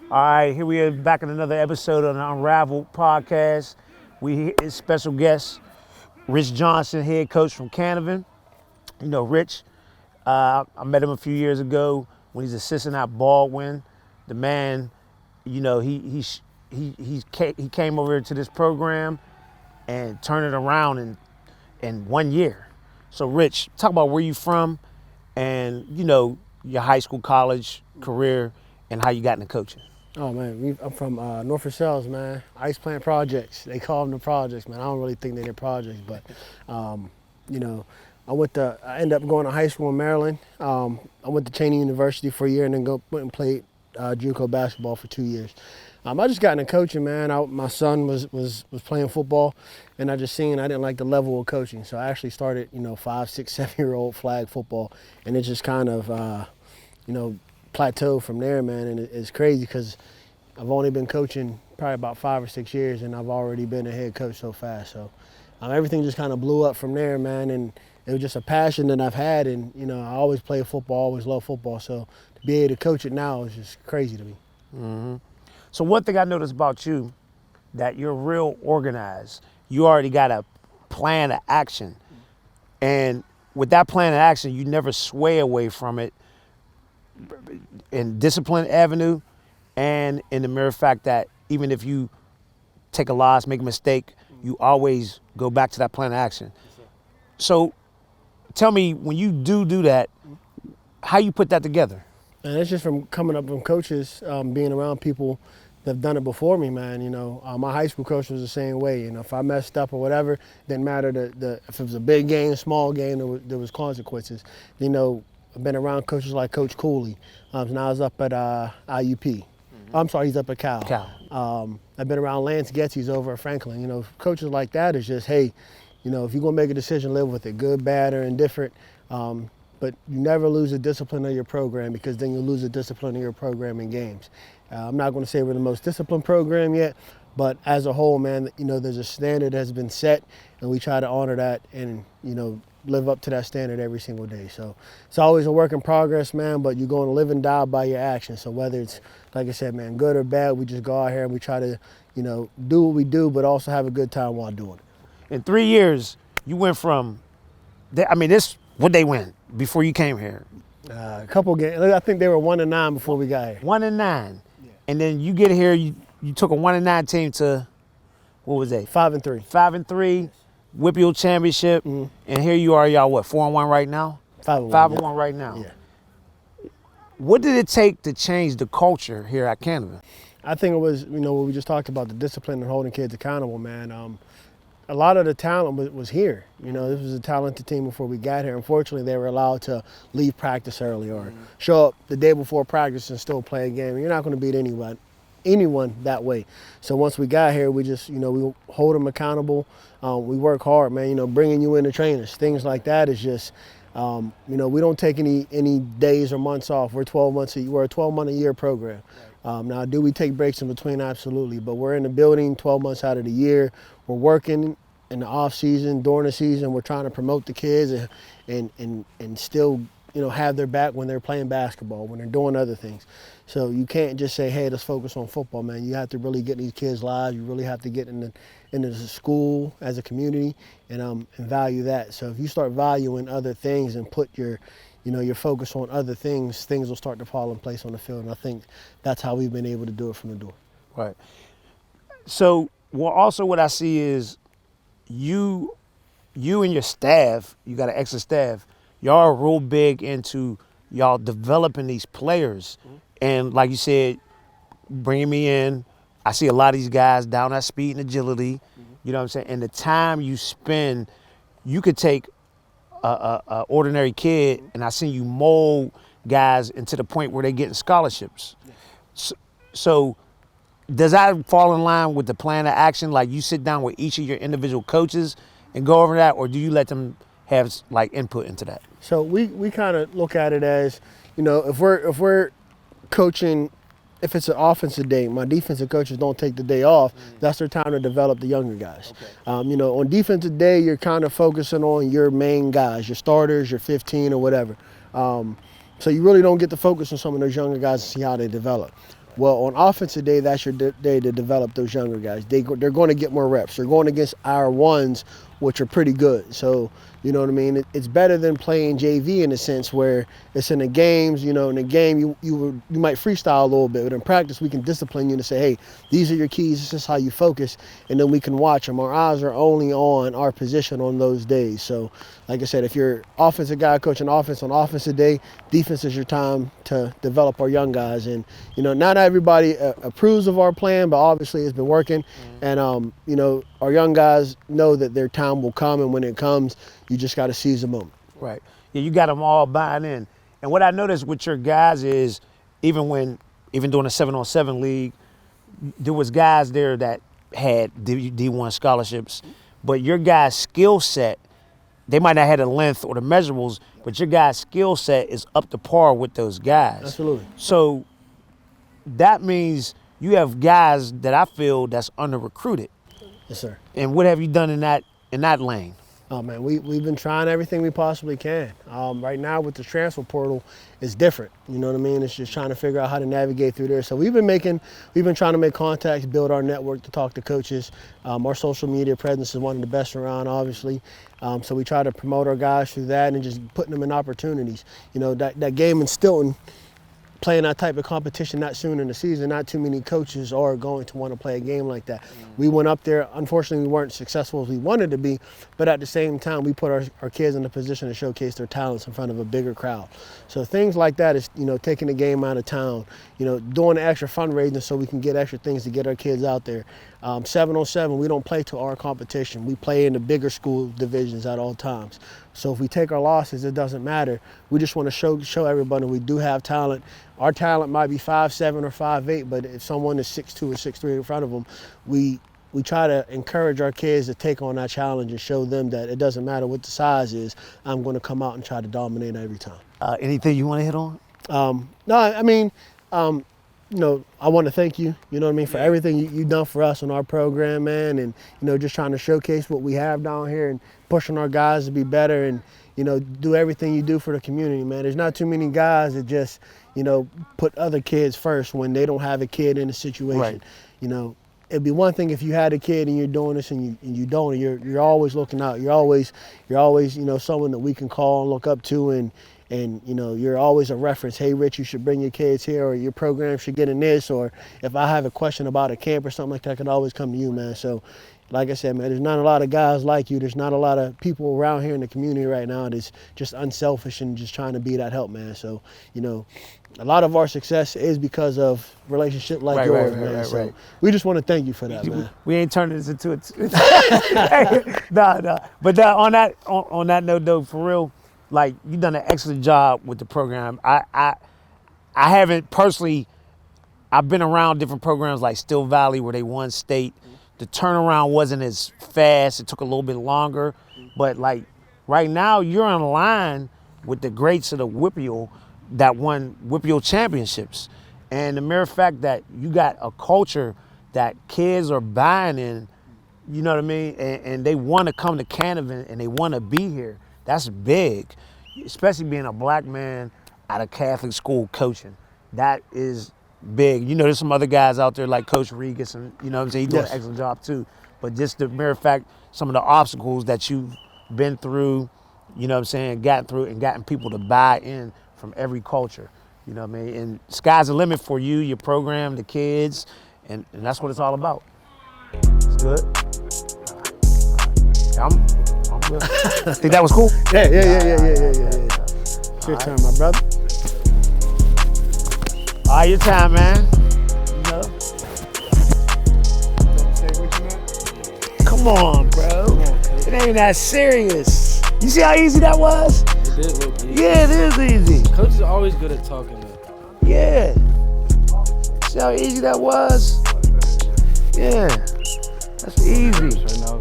All right, here we are back in another episode of the Unrivaled podcast. We is special guest Rich Johnson, head coach from Canevin. You know, Rich, I met him a few years ago when he's assistant at Baldwin. The man, you know, he came over to this program and turned it around in 1 year. So, Rich, talk about where you from, and you know your high school, college career, and how you got into coaching. Oh man, I'm from Norfolk Sales, man. Ice plant projects. They call them the projects, man. I don't really think they're projects, but you know, I ended up going to high school in Maryland. I went to Cheney University for a year and then went and played JUCO basketball for 2 years. I just got into coaching, man. My son was playing football, and I didn't like the level of coaching, so I actually started 5, 6, 7-year-old flag football, and it just kind of plateaued from there, man. And it's crazy because I've only been coaching probably about 5 or 6 years, and I've already been a head coach so fast. So everything just kind of blew up from there, man. And it was just a passion that I've had, and I always played football, always loved football. So to be able to coach it now is just crazy to me. Mm-hmm. So one thing I noticed about you, that you're real organized. You already got a plan of action, and with that plan of action, you never sway away from it in discipline avenue, and in the mere fact that even if you take a loss, make a mistake, you always go back to that plan of action. So tell me, when you do that, how you put that together? And it's just from coming up from coaches, being around people that have done it before me, man. My high school coach was the same way. If I messed up or whatever, didn't matter if it was a big game, small game, there was consequences. I've been around coaches like Coach Cooley. Now I was up at IUP. Mm-hmm. I'm sorry, he's up at Cal. I've been around Lance Getz, he's over at Franklin. Coaches like that is just, hey, if you're going to make a decision, live with it, good, bad, or indifferent. But you never lose the discipline of your program, because then you lose the discipline of your program in games. I'm not going to say we're the most disciplined program yet, but as a whole, man, there's a standard that has been set, and we try to honor that and, live up to that standard every single day. So it's always a work in progress, man, but you're going to live and die by your actions. So whether it's, like I said, man, good or bad, we just go out here and we try to, do what we do, but also have a good time while doing it. In 3 years, you went from, what they win before you came here? A couple games. I think they were 1-9 before we got here. 1-9. Yeah. And then you get here, you took a 1-9 team to, what was that? 5-3. 5-3. Yes. WPIAL championship, and here you are, y'all, what, 4-1 right now? 5-1. 5-1 right now. Yeah. What did it take to change the culture here at Canevin? I think it was, what we just talked about, the discipline and holding kids accountable, man. A lot of the talent was here. This was a talented team before we got here. Unfortunately, they were allowed to leave practice early or show up the day before practice and still play a game. You're not going to beat anyone that way. So once we got here, we just, we hold them accountable. We work hard, man. Bringing you in the trainers, things like that is just, we don't take any days or months off. We're a 12-month a year program. Now, do we take breaks in between? Absolutely. But we're in the building 12 months out of the year. We're working in the off season, during the season. We're trying to promote the kids and still, have their back when they're playing basketball, when they're doing other things. So you can't just say, hey, let's focus on football, man. You have to really get in these kids' lives. You really have to get into the school as a community and value that. So if you start valuing other things and put your focus on other things, things will start to fall in place on the field. And I think that's how we've been able to do it from the door. Right. So, also what I see is you and your staff, you got an extra staff, y'all are real big into y'all developing these players. Mm-hmm. And like you said, bringing me in, I see a lot of these guys down at speed and agility, you know what I'm saying? And the time you spend, you could take a ordinary kid, and I see you mold guys into the point where they're getting scholarships. So does that fall in line with the plan of action? Like you sit down with each of your individual coaches and go over that, or do you let them have like input into that? So we kind of look at it as, if we're coaching, if it's an offensive day, my defensive coaches don't take the day off. That's their time to develop the younger guys. Okay. On defensive day, you're kind of focusing on your main guys, your starters, your 15 or whatever. So you really don't get to focus on some of those younger guys and see how they develop. Well, on offensive day, that's your day to develop those younger guys. They're going to get more reps. They're going against our ones, which are pretty good. So, you know what I mean? It's better than playing JV in a sense where it's in the games. You know, in the game, you might freestyle a little bit, but in practice, we can discipline you to say, hey, these are your keys. This is how you focus, and then we can watch them. Our eyes are only on our position on those days. So, like I said, if you're offensive guy coaching offense on offensive day, defense is your time to develop our young guys. And, you know, not everybody approves of our plan, but obviously it's been working. And, you know, our young guys know that their time will come, and when it comes, you just got to seize the moment. Right. Yeah, you got them all buying in. And what I noticed with your guys is even during the 7-on-7 league, there was guys there that had D1 scholarships, but your guys' skill set, they might not have the length or the measurables, but your guys' skill set is up to par with those guys. Absolutely. So that means you have guys that I feel that's under recruited. Yes, sir. And what have you done in that lane? Oh man, we've been trying everything we possibly can. Right now with the transfer portal, it's different. You know what I mean? It's just trying to figure out how to navigate through there. So we've been trying to make contacts, build our network to talk to coaches. Our social media presence is one of the best around, obviously. So we try to promote our guys through that and just putting them in opportunities. You know, that game in Stilton, playing that type of competition that soon in the season, not too many coaches are going to want to play a game like that. We went up there. Unfortunately, we weren't successful as we wanted to be, but at the same time, we put our kids in a position to showcase their talents in front of a bigger crowd. So things like that is, you know, taking the game out of town, you know, doing the extra fundraising so we can get extra things to get our kids out there. 7-on-7, we don't play to our competition. We play in the bigger school divisions at all times. So if we take our losses, it doesn't matter. We just want to show everybody we do have talent. Our talent might be 5'7" or 5'8", but if someone is 6'2" or 6'3" in front of them, we try to encourage our kids to take on that challenge and show them that it doesn't matter what the size is. I'm going to come out and try to dominate every time. Anything you want to hit on? No, I mean, you know, I want to thank you, you know what I mean, for everything you've done for us on our program, man, and, you know, just trying to showcase what we have down here and pushing our guys to be better and, you know, do everything you do for the community, man. There's not too many guys that just, you know, put other kids first when they don't have a kid in a situation. Right. You know, it'd be one thing if you had a kid and you're doing this and you don't, and you're always looking out. You're always, you know, someone that we can call and look up to, and you know, you're always a reference. Hey, Rich, you should bring your kids here, or your program should get in this, or if I have a question about a camp or something like that, I can always come to you, man. So, like I said, man, there's not a lot of guys like you. There's not a lot of people around here in the community right now that's just unselfish and just trying to be that help, man. So, you know, a lot of our success is because of relationship like yours, man. So we just want to thank you for that, man. We ain't turning this into it. No. But on that note, though, for real, like, you've done an excellent job with the program. I haven't personally. I've been around different programs like Still Valley where they won state. The turnaround wasn't as fast. It took a little bit longer. But, like, right now you're on line with the greats of the Whippeal that won Whippeal championships. And the mere fact that you got a culture that kids are buying in, you know what I mean, and they want to come to Canevin and they want to be here, that's big, especially being a black man at a Catholic school coaching. That is big. You know, there's some other guys out there like Coach Regas, and you know what I'm saying, he's doing an excellent job too. But just the mere fact, some of the obstacles that you've been through, you know what I'm saying, gotten through and gotten people to buy in from every culture, you know what I mean? And sky's the limit for you, your program, the kids, and that's what it's all about. It's good. I'm good. Think that was cool? Yeah. It's your turn, my brother. All right, your time, man. You know? Come on, bro. It ain't that serious. You see how easy that was? It did look easy. Yeah, it is easy. Coaches are always good at talking, though. Yeah. See how easy that was? Yeah. That's easy. Right now,